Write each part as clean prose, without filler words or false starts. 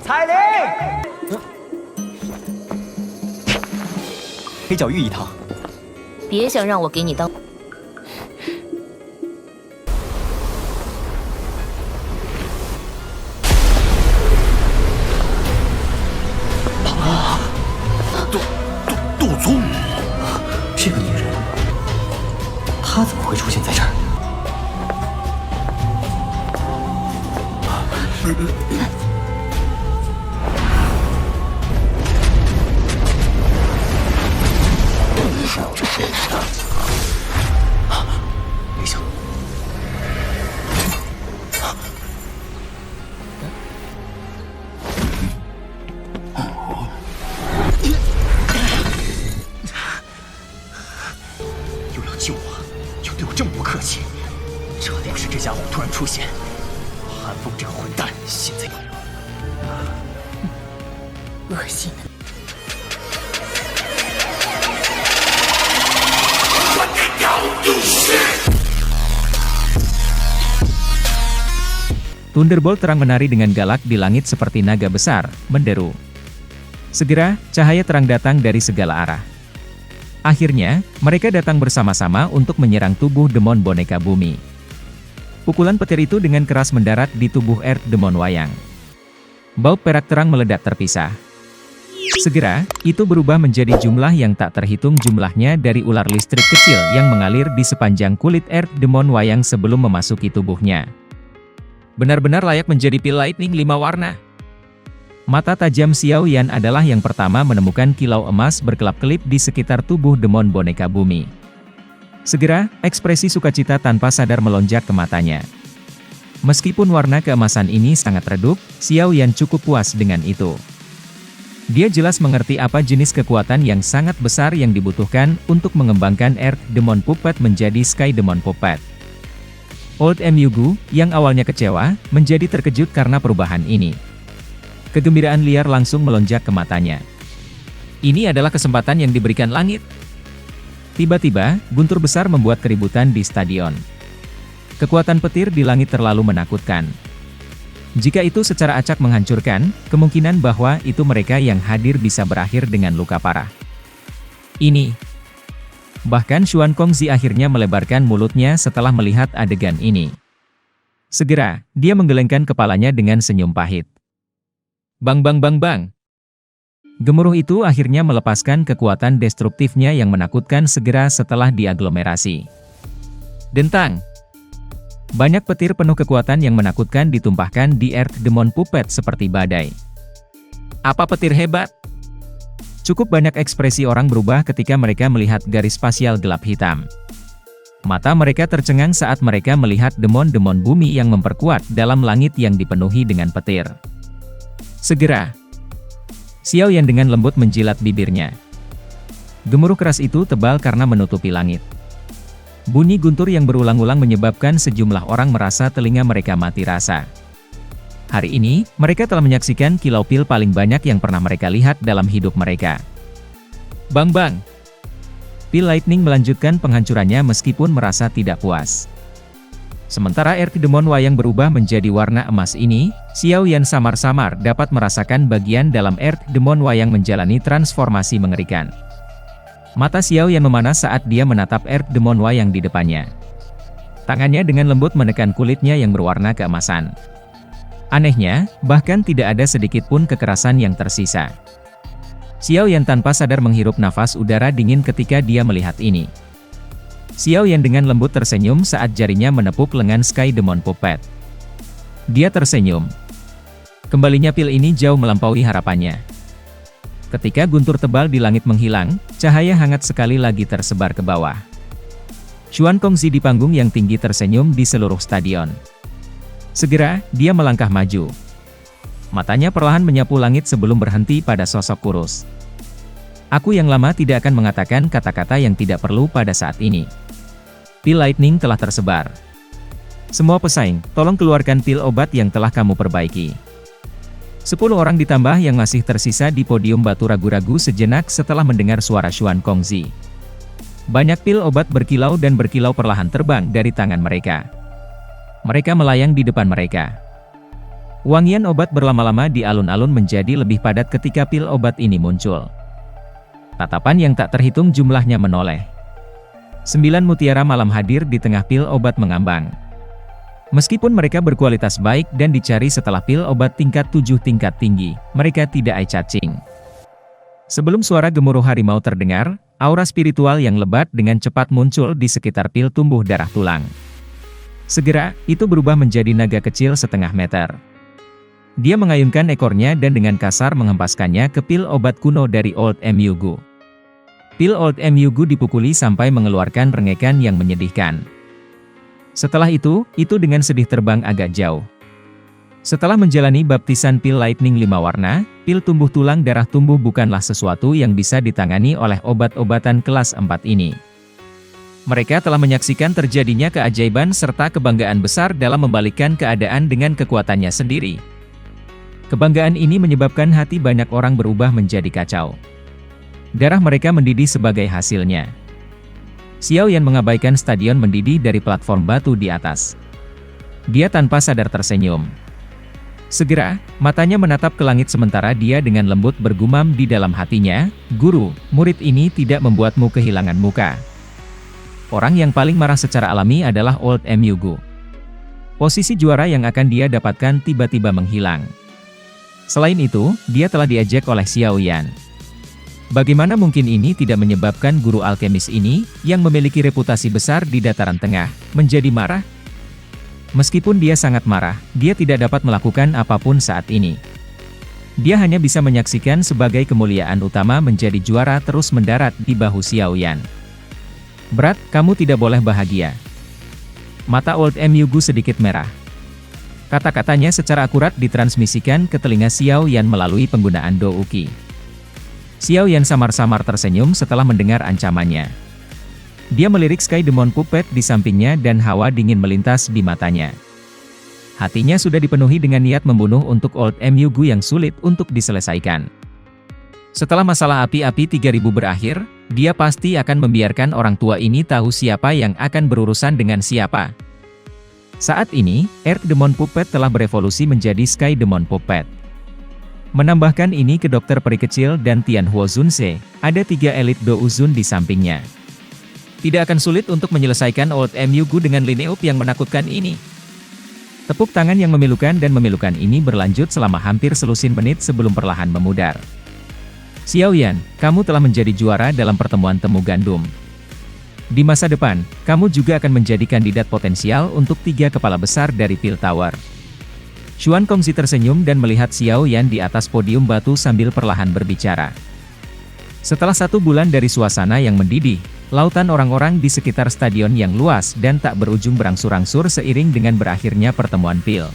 彩铃，黑角玉一趟。别想让我给你当。杜宗，这个女人，她怎么会出现在这儿？别想！又要救我，又对我这么不客气，这定是这家伙突然出现。韩风这个混蛋，现在恶心的。Thunderbolt terang menari dengan galak di langit seperti naga besar, menderu. Segera, cahaya terang datang dari segala arah. Akhirnya, mereka datang bersama-sama untuk menyerang tubuh demon boneka bumi. Pukulan petir itu dengan keras mendarat di tubuh Earth Demon Wayang. Bau perak terang meledak terpisah. Segera, itu berubah menjadi jumlah yang tak terhitung jumlahnya dari ular listrik kecil yang mengalir di sepanjang kulit Earth Demon Wayang sebelum memasuki tubuhnya. Benar-benar layak menjadi pil lightning 5 warna. Mata tajam Xiao Yan adalah yang pertama menemukan kilau emas berkelap-kelip di sekitar tubuh demon boneka bumi. Segera, ekspresi sukacita tanpa sadar melonjak ke matanya. Meskipun warna keemasan ini sangat redup, Xiao Yan cukup puas dengan itu. Dia jelas mengerti apa jenis kekuatan yang sangat besar yang dibutuhkan untuk mengembangkan Earth Demon Puppet menjadi Sky Demon Puppet. Old Myugu, yang awalnya kecewa, menjadi terkejut karena perubahan ini. Kegembiraan liar langsung melonjak ke matanya. Ini adalah kesempatan yang diberikan langit. Tiba-tiba, guntur besar membuat keributan di stadion. Kekuatan petir di langit terlalu menakutkan. Jika itu secara acak menghancurkan, kemungkinan bahwa itu mereka yang hadir bisa berakhir dengan luka parah. Ini. Bahkan Xuan Kongzi akhirnya melebarkan mulutnya setelah melihat adegan ini. Segera, dia menggelengkan kepalanya dengan senyum pahit. Bang bang bang bang. Gemuruh itu akhirnya melepaskan kekuatan destruktifnya yang menakutkan segera setelah diaglomerasi. Dentang. Banyak petir penuh kekuatan yang menakutkan ditumpahkan di Earth Demon Puppet seperti badai. Apa petir hebat? Cukup banyak ekspresi orang berubah ketika mereka melihat garis spasial gelap hitam. Mata mereka tercengang saat mereka melihat demon-demon bumi yang memperkuat dalam langit yang dipenuhi dengan petir. Segera, Xiao Yan dengan lembut menjilat bibirnya. Gemuruh keras itu tebal karena menutupi langit. Bunyi guntur yang berulang-ulang menyebabkan sejumlah orang merasa telinga mereka mati rasa. Hari ini, mereka telah menyaksikan kilau pil paling banyak yang pernah mereka lihat dalam hidup mereka. Bang bang! Pil lightning melanjutkan penghancurannya meskipun merasa tidak puas. Sementara Earth Demon Wayang berubah menjadi warna emas ini, Xiao Yan samar-samar dapat merasakan bagian dalam Earth Demon Wayang menjalani transformasi mengerikan. Mata Xiao Yan memanas saat dia menatap Earth Demon Wayang di depannya. Tangannya dengan lembut menekan kulitnya yang berwarna keemasan. Anehnya, bahkan tidak ada sedikit pun kekerasan yang tersisa. Xiao Yan tanpa sadar menghirup nafas udara dingin ketika dia melihat ini. Xiao Yan dengan lembut tersenyum saat jarinya menepuk lengan Sky Demon Puppet. Dia tersenyum. Kembalinya pil ini jauh melampaui harapannya. Ketika guntur tebal di langit menghilang, cahaya hangat sekali lagi tersebar ke bawah. Xuan Kongzi di panggung yang tinggi tersenyum di seluruh stadion. Segera, dia melangkah maju. Matanya perlahan menyapu langit sebelum berhenti pada sosok kurus. Aku yang lama tidak akan mengatakan kata-kata yang tidak perlu pada saat ini. Pil lightning telah tersebar. Semua pesaing, tolong keluarkan pil obat yang telah kamu perbaiki. 10 orang ditambah yang masih tersisa di podium batu ragu-ragu sejenak setelah mendengar suara Xuan Kongzi. Banyak pil obat berkilau dan berkilau perlahan terbang dari tangan mereka. Mereka melayang di depan mereka. Wangian obat berlama-lama di alun-alun menjadi lebih padat ketika pil obat ini muncul. Tatapan yang tak terhitung jumlahnya menoleh. 9 mutiara malam hadir di tengah pil obat mengambang. Meskipun mereka berkualitas baik dan dicari setelah pil obat tingkat 7 tingkat tinggi, mereka tidak eye-catching. Sebelum suara gemuruh harimau terdengar, aura spiritual yang lebat dengan cepat muncul di sekitar pil tumbuh darah tulang. Segera, itu berubah menjadi naga kecil setengah meter. Dia mengayunkan ekornya dan dengan kasar menghempaskannya ke pil obat kuno dari Old Emugu. Pil Old Emugu dipukuli sampai mengeluarkan rengekan yang menyedihkan. Setelah itu dengan sedih terbang agak jauh. Setelah menjalani baptisan pil Lightning 5 warna, pil tumbuh tulang darah tumbuh bukanlah sesuatu yang bisa ditangani oleh obat-obatan kelas 4 ini. Mereka telah menyaksikan terjadinya keajaiban serta kebanggaan besar dalam membalikkan keadaan dengan kekuatannya sendiri. Kebanggaan ini menyebabkan hati banyak orang berubah menjadi kacau. Darah mereka mendidih sebagai hasilnya. Xiao Yan mengabaikan stadion mendidih dari platform batu di atas. Dia tanpa sadar tersenyum. Segera, matanya menatap ke langit sementara dia dengan lembut bergumam di dalam hatinya, "Guru, murid ini tidak membuatmu kehilangan muka." Orang yang paling marah secara alami adalah Old Emugu. Posisi juara yang akan dia dapatkan tiba-tiba menghilang. Selain itu, dia telah diejek oleh Xiao Yan. Bagaimana mungkin ini tidak menyebabkan guru alkemis ini, yang memiliki reputasi besar di dataran tengah, menjadi marah? Meskipun dia sangat marah, dia tidak dapat melakukan apapun saat ini. Dia hanya bisa menyaksikan sebagai kemuliaan utama menjadi juara terus mendarat di bahu Xiao Yan. "Berat, kamu tidak boleh bahagia." Mata Old Emugu sedikit merah. Kata-katanya secara akurat ditransmisikan ke telinga Xiao Yan melalui penggunaan Douki. Xiao Yan samar-samar tersenyum setelah mendengar ancamannya. Dia melirik Sky Demon Puppet di sampingnya dan hawa dingin melintas di matanya. Hatinya sudah dipenuhi dengan niat membunuh untuk Old Emugu yang sulit untuk diselesaikan. Setelah masalah api-api 3000 berakhir, dia pasti akan membiarkan orang tua ini tahu siapa yang akan berurusan dengan siapa. Saat ini, Earth Demon Puppet telah berevolusi menjadi Sky Demon Puppet. Menambahkan ini ke dokter peri kecil dan Tian Huo Zunse, ada 3 elit Douzun di sampingnya. Tidak akan sulit untuk menyelesaikan Old Emugu dengan lineup yang menakutkan ini. Tepuk tangan yang memilukan dan memilukan ini berlanjut selama hampir selusin menit sebelum perlahan memudar. "Xiao Yan, kamu telah menjadi juara dalam pertemuan temu gandum. Di masa depan, kamu juga akan menjadi kandidat potensial untuk 3 kepala besar dari Pil Tower." Xuan Kongzi tersenyum dan melihat Xiao Yan di atas podium batu sambil perlahan berbicara. Setelah 1 bulan dari suasana yang mendidih, lautan orang-orang di sekitar stadion yang luas dan tak berujung berangsur-angsur seiring dengan berakhirnya pertemuan Pil.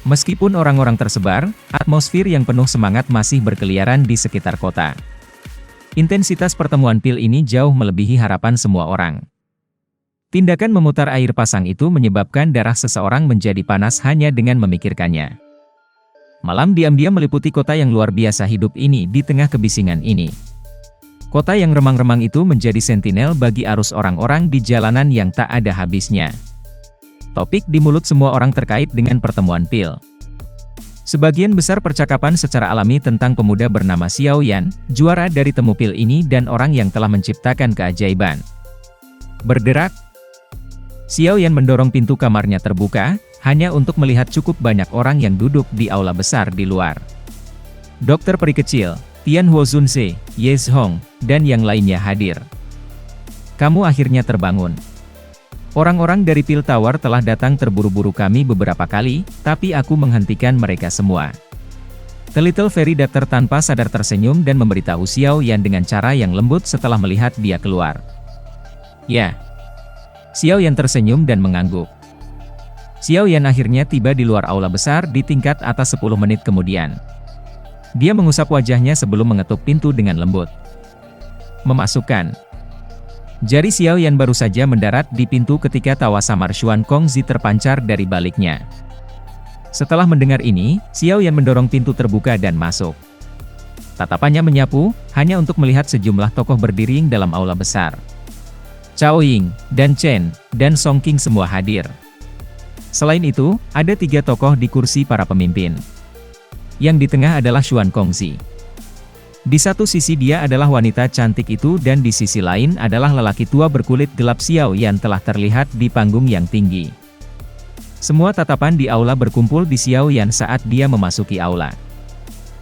Meskipun orang-orang tersebar, atmosfer yang penuh semangat masih berkeliaran di sekitar kota. Intensitas pertemuan Pil ini jauh melebihi harapan semua orang. Tindakan memutar air pasang itu menyebabkan darah seseorang menjadi panas hanya dengan memikirkannya. Malam diam-diam meliputi kota yang luar biasa hidup ini di tengah kebisingan ini. Kota yang remang-remang itu menjadi sentinel bagi arus orang-orang di jalanan yang tak ada habisnya. Topik di mulut semua orang terkait dengan pertemuan Pil. Sebagian besar percakapan secara alami tentang pemuda bernama Xiao Yan, juara dari temu Pil ini dan orang yang telah menciptakan keajaiban. Bergerak. Xiao Yan mendorong pintu kamarnya terbuka, hanya untuk melihat cukup banyak orang yang duduk di aula besar di luar. Dokter peri kecil, Tian Huo Zunse, Ye Zhong, dan yang lainnya hadir. "Kamu akhirnya terbangun. Orang-orang dari Pil Tower telah datang terburu-buru kami beberapa kali, tapi aku menghentikan mereka semua." The Little Fairy Doctor tanpa sadar tersenyum dan memberitahu Xiao Yan dengan cara yang lembut setelah melihat dia keluar. "Ya." Xiao Yan tersenyum dan mengangguk. Xiao Yan akhirnya tiba di luar aula besar di tingkat atas 10 menit kemudian. Dia mengusap wajahnya sebelum mengetuk pintu dengan lembut. "Memasukkan." Jari Xiao Yan baru saja mendarat di pintu ketika tawa samar Xuan Kongzi terpancar dari baliknya. Setelah mendengar ini, Xiao Yan mendorong pintu terbuka dan masuk. Tatapannya menyapu, hanya untuk melihat sejumlah tokoh berdiri dalam aula besar. Cao Ying, dan Chen, dan Song Qing semua hadir. Selain itu, ada 3 tokoh di kursi para pemimpin. Yang di tengah adalah Xuan Kongzi. Di satu sisi dia adalah wanita cantik itu dan di sisi lain adalah lelaki tua berkulit gelap Xiao Yan telah terlihat di panggung yang tinggi. Semua tatapan di aula berkumpul di Xiao Yan saat dia memasuki aula.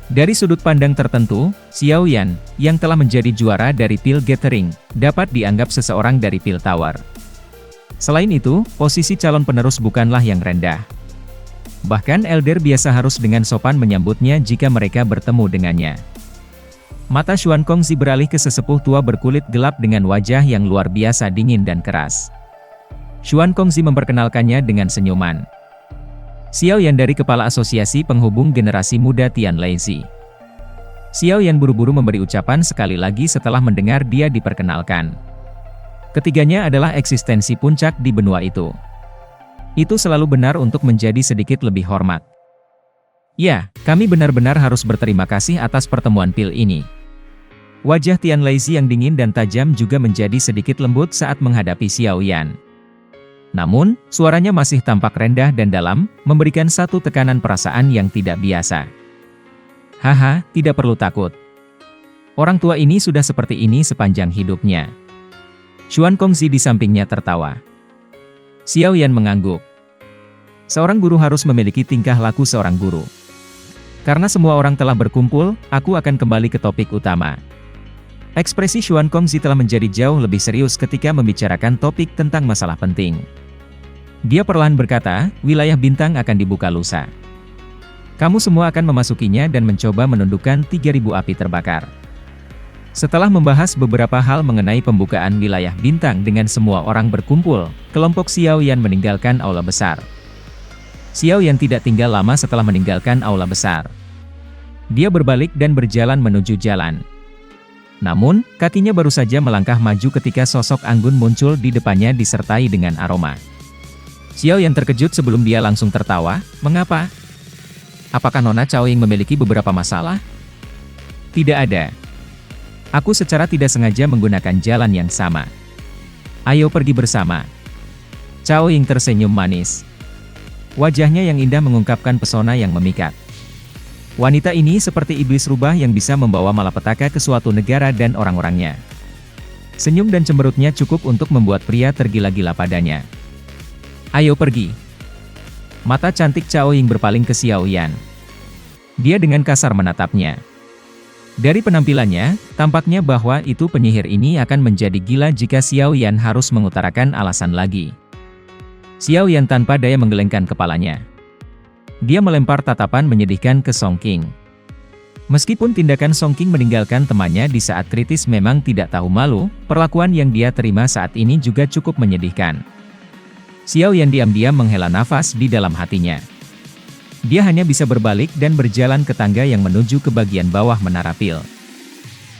Dari sudut pandang tertentu, Xiao Yan, yang telah menjadi juara dari Pil Gathering, dapat dianggap seseorang dari Pil Tower. Selain itu, posisi calon penerus bukanlah yang rendah. Bahkan Elder biasa harus dengan sopan menyambutnya jika mereka bertemu dengannya. Mata Xuan Kongzi beralih ke sesepuh tua berkulit gelap dengan wajah yang luar biasa dingin dan keras. Xuan Kongzi memperkenalkannya dengan senyuman. Xiao Yan dari Kepala Asosiasi Penghubung Generasi Muda Tian Leixi. Xiao Yan buru-buru memberi ucapan sekali lagi setelah mendengar dia diperkenalkan. Ketiganya adalah eksistensi puncak di benua itu. Itu selalu benar untuk menjadi sedikit lebih hormat. Ya, kami benar-benar harus berterima kasih atas pertemuan Pil ini. Wajah Tian Leixi yang dingin dan tajam juga menjadi sedikit lembut saat menghadapi Xiao Yan. Namun, suaranya masih tampak rendah dan dalam, memberikan satu tekanan perasaan yang tidak biasa. Haha, tidak perlu takut. Orang tua ini sudah seperti ini sepanjang hidupnya. Xuan Kongzi di sampingnya tertawa. Xiao Yan mengangguk. Seorang guru harus memiliki tingkah laku seorang guru. Karena semua orang telah berkumpul, aku akan kembali ke topik utama. Ekspresi Xuan Kongzi telah menjadi jauh lebih serius ketika membicarakan topik tentang masalah penting. Dia perlahan berkata, wilayah bintang akan dibuka lusa. Kamu semua akan memasukinya dan mencoba menundukkan 3.000 api terbakar. Setelah membahas beberapa hal mengenai pembukaan wilayah bintang dengan semua orang berkumpul, kelompok Xiao Yan meninggalkan aula besar. Xiao Yan tidak tinggal lama setelah meninggalkan aula besar. Dia berbalik dan berjalan menuju jalan. Namun, kakinya baru saja melangkah maju ketika sosok Anggun muncul di depannya disertai dengan aroma. Xiao Yan terkejut sebelum dia langsung tertawa, mengapa? Apakah Nona Caoying memiliki beberapa masalah? Tidak ada. Aku secara tidak sengaja menggunakan jalan yang sama. Ayo pergi bersama. Caoying tersenyum manis. Wajahnya yang indah mengungkapkan pesona yang memikat. Wanita ini seperti iblis rubah yang bisa membawa malapetaka ke suatu negara dan orang-orangnya. Senyum dan cemberutnya cukup untuk membuat pria tergila-gila padanya. Ayo pergi. Mata cantik Caoying berpaling ke Xiao Yan. Dia dengan kasar menatapnya. Dari penampilannya, tampaknya bahwa itu penyihir ini akan menjadi gila jika Xiao Yan harus mengutarakan alasan lagi. Xiao Yan tanpa daya menggelengkan kepalanya. Dia melempar tatapan menyedihkan ke Song Qing. Meskipun tindakan Song Qing meninggalkan temannya di saat kritis memang tidak tahu malu, perlakuan yang dia terima saat ini juga cukup menyedihkan. Xiao Yan diam-diam menghela nafas di dalam hatinya. Dia hanya bisa berbalik dan berjalan ke tangga yang menuju ke bagian bawah menara Pil.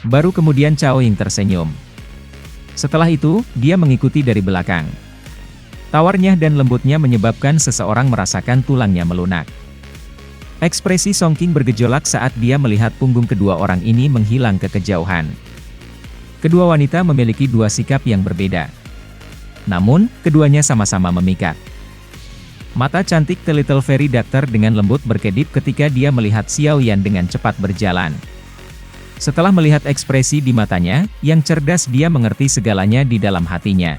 Baru kemudian Caoying tersenyum. Setelah itu, dia mengikuti dari belakang. Tawarnya dan lembutnya menyebabkan seseorang merasakan tulangnya melunak. Ekspresi Song Qing bergejolak saat dia melihat punggung kedua orang ini menghilang ke kejauhan. Kedua wanita memiliki dua sikap yang berbeda. Namun, keduanya sama-sama memikat. Mata cantik The Little Fairy Doctor dengan lembut berkedip ketika dia melihat Xiao Yan dengan cepat berjalan. Setelah melihat ekspresi di matanya, yang cerdas dia mengerti segalanya di dalam hatinya.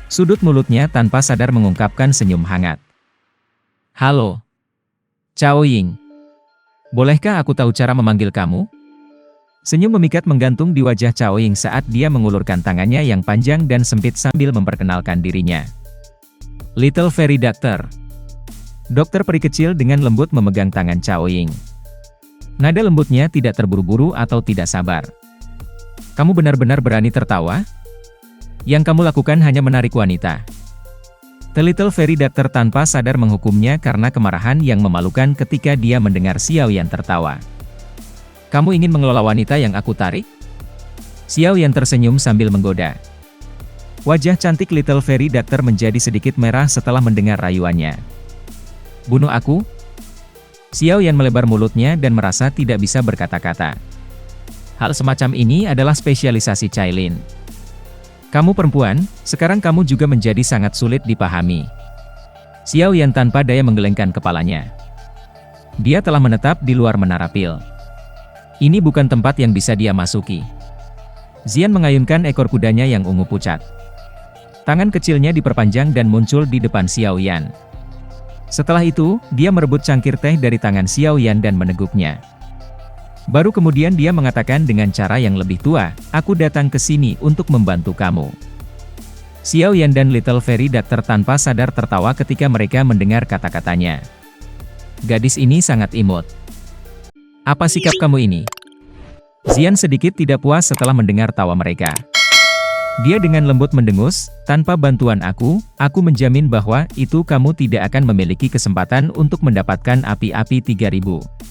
Sudut mulutnya tanpa sadar mengungkapkan senyum hangat. Halo. Caoying. Bolehkah aku tahu cara memanggil kamu? Senyum memikat menggantung di wajah Caoying saat dia mengulurkan tangannya yang panjang dan sempit sambil memperkenalkan dirinya. Little Fairy Doctor. Dokter peri kecil dengan lembut memegang tangan Caoying. Nada lembutnya tidak terburu-buru atau tidak sabar. Kamu benar-benar berani tertawa? Yang kamu lakukan hanya menarik wanita. The Little Fairy Doctor tanpa sadar menghukumnya karena kemarahan yang memalukan ketika dia mendengar Xiao Yan tertawa. Kamu ingin mengelola wanita yang aku tarik? Xiao Yan tersenyum sambil menggoda. Wajah cantik Little Fairy Doctor menjadi sedikit merah setelah mendengar rayuannya. Bunuh aku? Xiao Yan melebar mulutnya dan merasa tidak bisa berkata-kata. Hal semacam ini adalah spesialisasi Cailin. Kamu perempuan, sekarang kamu juga menjadi sangat sulit dipahami. Xiao Yan tanpa daya menggelengkan kepalanya. Dia telah menetap di luar menara pil. Ini bukan tempat yang bisa dia masuki. Xian mengayunkan ekor kudanya yang ungu pucat. Tangan kecilnya diperpanjang dan muncul di depan Xiao Yan. Setelah itu, dia merebut cangkir teh dari tangan Xiao Yan dan meneguknya. Baru kemudian dia mengatakan dengan cara yang lebih tua, "Aku datang ke sini untuk membantu kamu." Xiao Yan dan Little Fairy Doctor tanpa sadar tertawa ketika mereka mendengar kata-katanya. Gadis ini sangat imut. Apa sikap kamu ini? Xian sedikit tidak puas setelah mendengar tawa mereka. Dia dengan lembut mendengus, tanpa bantuan aku menjamin bahwa itu kamu tidak akan memiliki kesempatan untuk mendapatkan api-api 3000.